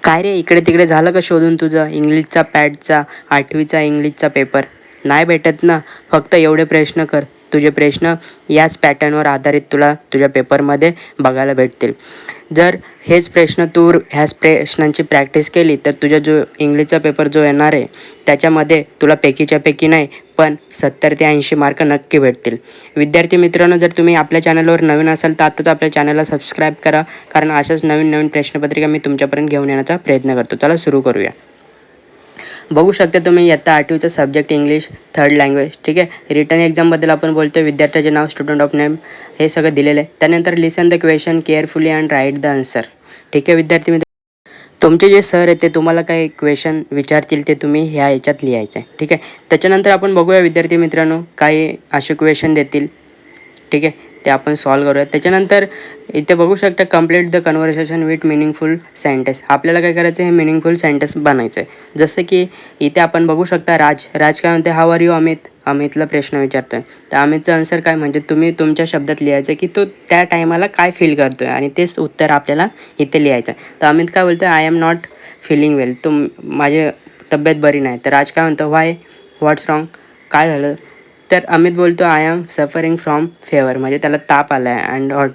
काय रे इकडे तिकडे झालं का शोधून तुझं इंग्लिशचा पॅडचा 8वीचा इंग्लिशचा पेपर? नाही भेटत ना. फक्त एवढे प्रश्न कर. तुझे प्रश्न याच पॅटर्नवर आधारित तुला तुझ्या पेपरमध्ये बघायला भेटतील. जर हेच प्रश्न तू ह्याच प्रश्नांची प्रॅक्टिस केली तर तुझा जो इंग्लिशचा पेपर जो येणार आहे त्याच्यामध्ये तुला पैकीच्या पैकी नाही पण 70 ते 80 मार्क नक्की भेटतील. विद्यार्थी मित्रांनो, जर तुम्ही आपल्या चॅनलवर नवीन असाल तर आत्ताच आपल्या चॅनलला सबस्क्राईब करा, कारण अशाच नवीन नवीन प्रश्नपत्रिका मी तुमच्यापर्यंत घेऊन येण्याचा प्रयत्न करतो. चला सुरू करूया. बघू शकता तुम्ही इयत्ता 8वीचा सब्जेक्ट इंग्लिश थर्ड लँग्वेज. ठीक आहे. रिटन एक्झामबद्दल आपण बोलतो. विद्यार्थ्याचे नाव, स्टुडंट ऑफ नेम हे सगळं दिलेलं आहे. त्यानंतर listen the question carefully and write the answer. ठीक आहे विद्यार्थी मित्र, तुमचे जे सर आहेत ते तुम्हाला काही क्वेश्चन विचारतील ते तुम्ही ह्या याच्यात लिहायचं आहे. ठीक आहे. त्याच्यानंतर आपण बघूया विद्यार्थी मित्रांनो, काही असे क्वेश्चन देतील. ठीक आहे, ते आपण सॉल्व करूया. त्याच्यानंतर इथे बघू शकता complete the conversation with meaningful sentence. आपल्याला काय करायचं आहे, हे मिनिंगफुल सेंटेन्स बनायचं आहे. जसं की इथे आपण बघू शकता राज काय म्हणते, हाऊ आर यू अमित. अमितला प्रश्न विचारतो आहे. तर अमितचं आन्सर काय, म्हणजे तुम्ही तुमच्या शब्दात लिहायचं की तो त्या टायमाला काय फील करतो आहे आणि तेच उत्तर आपल्याला इथे लिहायचं आहे. तर अमित काय बोलतो आहे, आय एम नॉट फीलिंग वेल. माझी तब्येत बरी नाही. तर राज काय म्हणतो, व्हाय, व्हॉट्स रॉंग, काय झालं. तर अमित बोलतो, I am suffering from favour, म्हणजे त्याला ताप आला आहे अँड हॉट.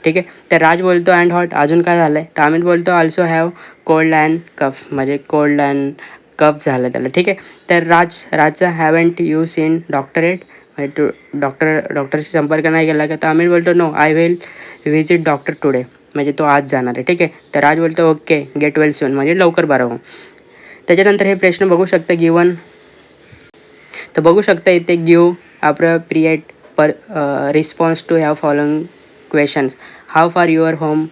ठीक आहे. तर राज बोलतो अँड हॉट, अजून काय झालं आहे. तर अमित बोलतो also have cold and cough, म्हणजे कोल्ड अँड कफ झालं त्याला. ठीक आहे. तर राजचा haven't you seen doctor at, म्हणजे तू डॉक्टरशी संपर्क नाही केला का. तर अमित बोलतो no, I will visit doctor today, म्हणजे तो आज जाणार आहे. ठीक आहे. तर राज बोलतो ओके, गेट वेल सून, म्हणजे लवकर बरं हो. त्याच्यानंतर हे प्रश्न बघू शकता गिवन. तर बघू शकता इथे गिव अप्रोप्रिएट रिस्पॉन्स टू ह्या following questions. How far your home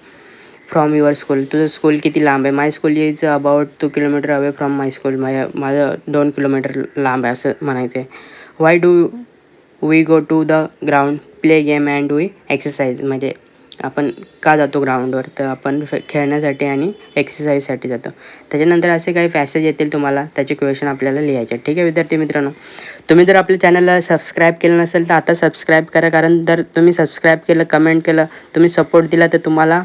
from your school, तुझं स्कूल किती लांब आहे. My school is about 2 kilometre away from my school, माझं 2 किलोमीटर लांब आहे असं म्हणायचं आहे. Why do we go to the ground play game and we exercise, म्हणजे आपण का जातो ग्राउंडवर, तर आपण खेळण्यासाठी आणि एक्सरसाइजसाठी जातो. त्याच्यानंतर असे काही पॅसेज येतील तुम्हाला, त्याचे क्वेश्चन आपल्याला लिहायचे. ठीक आहे विद्यार्थी मित्रांनो, तुम्ही जर आपल्या चॅनलला सबस्क्राईब केलं नसेल तर आता सबस्क्राईब करा, कारण जर तुम्ही सबस्क्राईब केलं, कमेंट केलं, तुम्ही सपोर्ट दिला तर तुम्हाला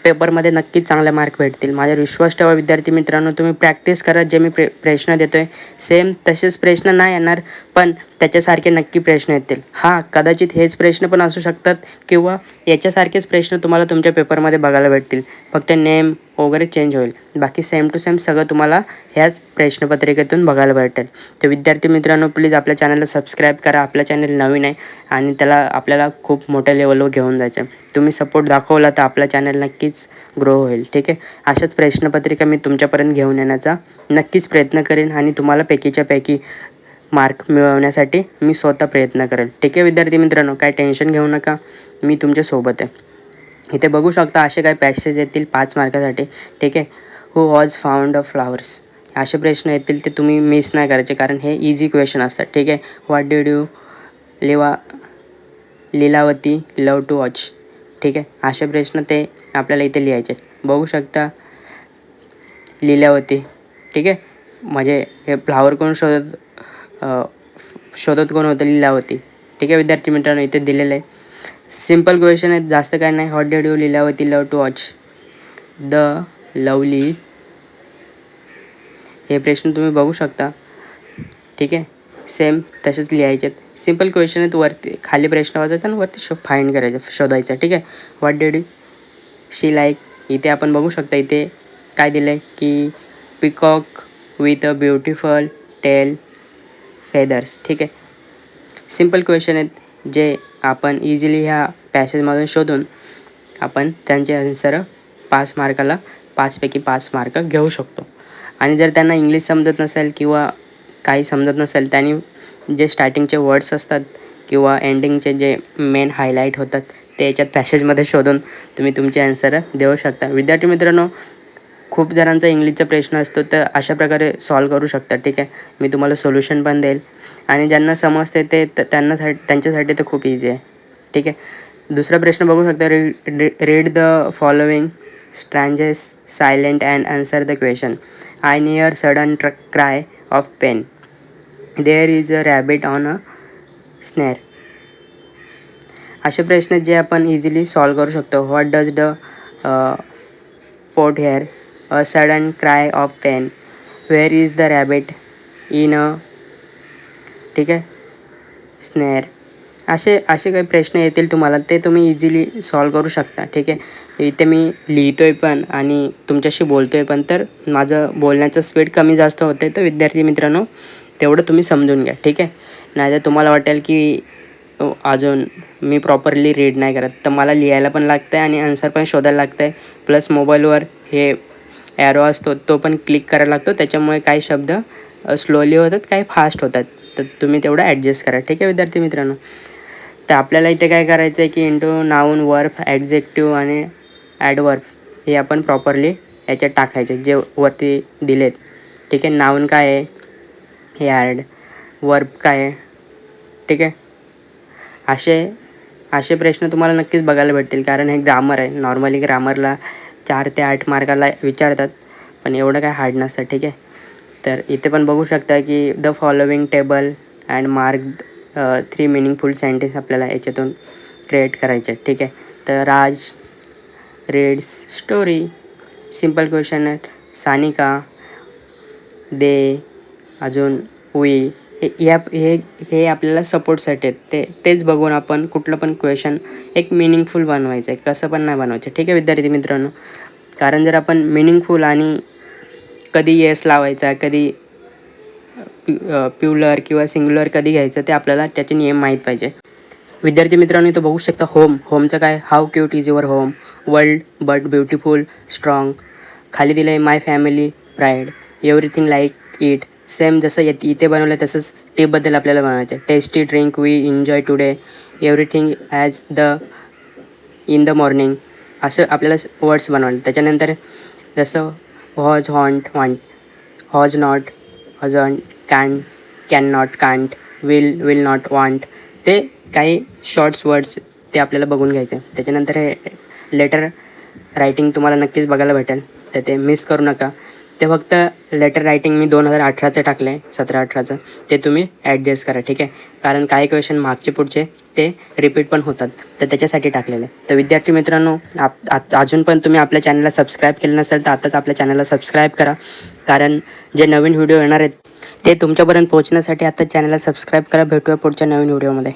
पेपरमध्ये नक्कीच चांगले मार्क भेटतील. माझ्यावर विश्वास ठेवा विद्यार्थी मित्रांनो. तुम्ही प्रॅक्टिस करा. जे मी प्रश्न देतो आहे सेम तसेच प्रश्न नाही येणार, पण त्याच्यासारखे नक्की प्रश्न येतील. हां, कदाचित हेच प्रश्न पण असू शकतात किंवा याच्यासारखेच प्रश्न तुम्हाला तुमच्या पेपरमध्ये बघायला भेटतील. फक्त नेम वगैरे चेंज होईल. बाकी सेम टू सेम सगळं तुम्हाला ह्याच प्रश्नपत्रिकेतून बघायला भेटेल. तर विद्यार्थी मित्रांनो, प्लीज आपल्या चॅनलला सबस्क्राईब करा. आपलं चॅनल नवीन आहे आणि त्याला आपल्याला खूप मोठ्या लेवलवर घेऊन जायचं आहे. तुम्ही सपोर्ट दाखवला तर आपलं चॅनल नक्कीच ग्रो होईल. ठीक आहे. अशाच प्रश्नपत्रिका मी तुमच्यापर्यंत घेऊन येण्याचा नक्कीच प्रयत्न करेन आणि तुम्हाला पैकीच्या पैकी मार्क मिळवण्यासाठी मी स्वतः प्रयत्न करेल. ठीक आहे विद्यार्थी मित्रांनो, काय टेन्शन घेऊ नका, मी तुमच्यासोबत आहे. इथे बघू शकता असे काही पॅसेज येतील 5 मार्कासाठी. ठीक आहे. Who was found of flowers, असे प्रश्न येतील ते तुम्ही मिस नाही करायचे, कारण हे इझी क्वेश्चन असतात. ठीक आहे. What did you Lilavati love to watch. ठीक आहे. असे प्रश्न ते आपल्याला इथे लिहायचे. बघू शकता लीलावती. ठीक आहे. म्हणजे हे फ्लावर कोण शोधत कोण होतं, लीलावती. ठीक आहे विद्यार्थी मित्रांनो, इथे दिलेलं आहे. सिम्पल क्वेश्चन आहेत, जास्त काय नाही. What did you Lilavati love to watch the lovely, हे प्रश्न तुम्ही बघू शकता. ठीक आहे. सेम तसेच लिहायचे आहेत. सिम्पल क्वेश्चन आहेत. वरती खाली प्रश्न वाचायचा आणि वरती फाइंड करायचं, शोधायचं. ठीक आहे. व्हॉट डिड शी लाईक, इथे आपण बघू शकता इथे काय दिलं आहे की peacock with a beautiful tail feathers. ठीक आहे. सिम्पल क्वेश्चन आहेत जे आपण इझिली ह्या पॅसेजमधून शोधून आपण त्यांचे आन्सर 5 मार्काला 5 पैकी 5 मार्क घेऊ शकतो. आणि जर त्यांना इंग्लिश समजत नसेल किंवा काही समजत नसेल, त्यांनी जे स्टार्टिंगचे वर्ड्स असतात किंवा एंडिंगचे जे मेन हायलाईट होतात ते याच्यात पॅसेजमध्ये शोधून तुम्ही तुमचे आन्सर देऊ शकता. विद्यार्थी मित्रांनो, खूप जणांचा इंग्लिशचा प्रश्न असतो, तर अशा प्रकारे सॉल्व करू शकता. ठीक आहे. मी तुम्हाला सोल्युशन पण देईल आणि ज्यांना समजते ते त्यांच्यासाठी तर खूप इझी आहे. ठीक आहे. दुसरा प्रश्न बघू शकता, read the following strangers silent and answer the question. I hear sudden cry of pain. There is a rabbit on a snare. असे प्रश्न जे आपण इझिली सॉल्व करू शकतो. What does the poet hear a sudden cry of pain. Where is the rabbit in a, ठीक आहे, स्नेअर. असे असे काही प्रश्न येतील तुम्हाला, ते तुम्ही इझिली सॉल्व करू शकता. ठीक आहे. इथे मी लिहितो आहे पण आणि तुमच्याशी बोलतो आहे पण, तर माझं बोलण्याचं स्पीड कमी जास्त होतं आहे. तर विद्यार्थी मित्रांनो, तेवढं तुम्ही समजून घ्या. ठीक आहे. नाहीतर तुम्हाला वाटेल की अजून मी प्रॉपरली रीड नाही करत. तर मला लिहायला पण लागतं आहे आणि आन्सर पण शोधायला लागतं आहे. प्लस मोबाईलवर हे ॲरो असतो तो पण क्लिक करायला लागतो. त्याच्यामुळे काही शब्द स्लोली होतात, काही फास्ट होतात. तर तुम्ही तेवढं ॲडजस्ट करा. ठीक आहे विद्यार्थी मित्रांनो. तर आपल्याला इथे काय करायचं आहे की इंटू नाऊन, वर्ब, ॲडजेक्टिव्ह आणि ॲडवर्ब हे आपण प्रॉपरली याच्यात टाकायचे जे वरती दिलेत. ठीक आहे. नाऊन काय आहे, यार्ड. वर्ब काय आहे. ठीक आहे. असे प्रश्न तुम्हाला नक्कीच बघायला भेटतील, कारण हे ग्रामर आहे. नॉर्मली ग्रामरला 4 ते 8 मार्काला विचारतात, पण एवढं काय हार्ड नसतं. ठीक आहे. तर इथे पण बघू शकता की the following table and mark 3 meaningful sentence आपल्याला याच्यातून क्रिएट करायचे. ठीक आहे. तर राज रीड्स स्टोरी. सिम्पल क्वेश्चन आहेत. सानिका, दे, अजून वी. हे आपल्याला सपोर्टसाठी आहेत. तेच बघून आपण कुठलं पण क्वेश्चन एक मिनिंगफुल बनवायचं आहे, कसं पण नाही बनवायचं. ठीक आहे विद्यार्थी मित्रांनो. कारण जर आपण मिनिंगफुल आणि कधी येस लावायचा, कधी प्युलर किंवा सिंग्युलर कधी घ्यायचं, ते आपल्याला त्याचे नियम माहीत पाहिजे. विद्यार्थी मित्रांनो, इथं बघू शकता होमचं काय, how cute is your home. World but beautiful strong. खाली दिलं आहे my family pride. Everything like it. Same जसं इथे बनवलं आहे तसंच टीबद्दल आपल्याला बनवायचं आहे. Tasty drink we enjoy today. Everything as the in the morning. असं आपल्याला वर्ड्स बनवले. त्याच्यानंतर जसं was, wasn't, has not, hasn't, can not, can't, will not, won't. ते काही शॉर्ट्स वर्ड्स ते आपल्याला बघून घ्यायचे. त्याच्यानंतर हे लेटर रायटिंग तुम्हाला नक्कीच बघायला भेटेल, तर ते मिस करू नका. ते फक्त लेटर रायटिंग मी 2018चं टाकलं आहे, 17-18चं. ते तुम्ही ॲडजस्ट करा. ठीक आहे. कारण काही क्वेश्चन मागचे पुढचे ते रिपीट पण होतात, तर त्याच्यासाठी टाकलेलं आहे. तर विद्यार्थी मित्रांनो, अजून पण तुम्ही आपल्या चॅनलला सबस्क्राईब केलं नसेल तर आताच आपल्या चॅनलला सबस्क्राईब करा. कारण जे नवीन व्हिडिओ येणार आहेत ते तुमच्यापर्यंत पोहोचण्यासाठी आता चॅनलला सबस्क्राईब करा. भेटूया पुढच्या नवीन व्हिडिओमध्ये.